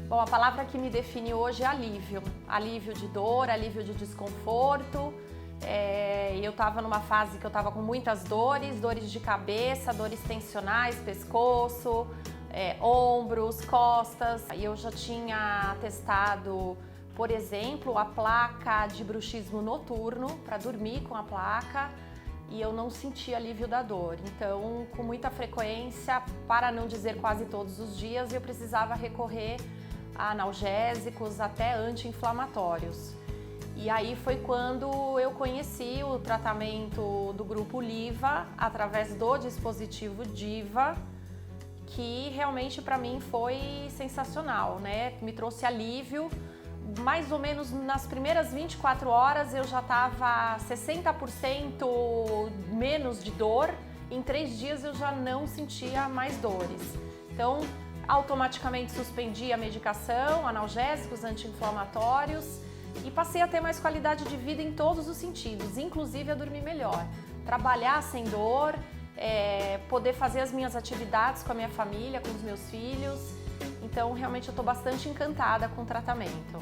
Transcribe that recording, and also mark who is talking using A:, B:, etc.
A: Bom, a palavra que me define hoje é alívio. Alívio de dor, alívio de desconforto. Eu estava numa fase que eu estava com muitas dores de cabeça, dores tensionais, pescoço, ombros, costas. E eu já tinha testado, por exemplo, a placa de bruxismo noturno, para dormir com a placa, e eu não sentia alívio da dor. Então, com muita frequência, para não dizer quase todos os dias, eu precisava recorrer a analgésicos, até anti-inflamatórios. E aí foi quando eu conheci o tratamento do grupo Liva, através do dispositivo Diva, que realmente para mim foi sensacional, né? Me trouxe alívio. Mais ou menos nas primeiras 24 horas eu já estava 60% menos de dor. Em 3 dias eu já não sentia mais dores. Então, automaticamente suspendi a medicação, analgésicos, anti-inflamatórios e passei a ter mais qualidade de vida em todos os sentidos, inclusive a dormir melhor, trabalhar sem dor, poder fazer as minhas atividades com a minha família, com os meus filhos. Então, realmente eu estou bastante encantada com o tratamento.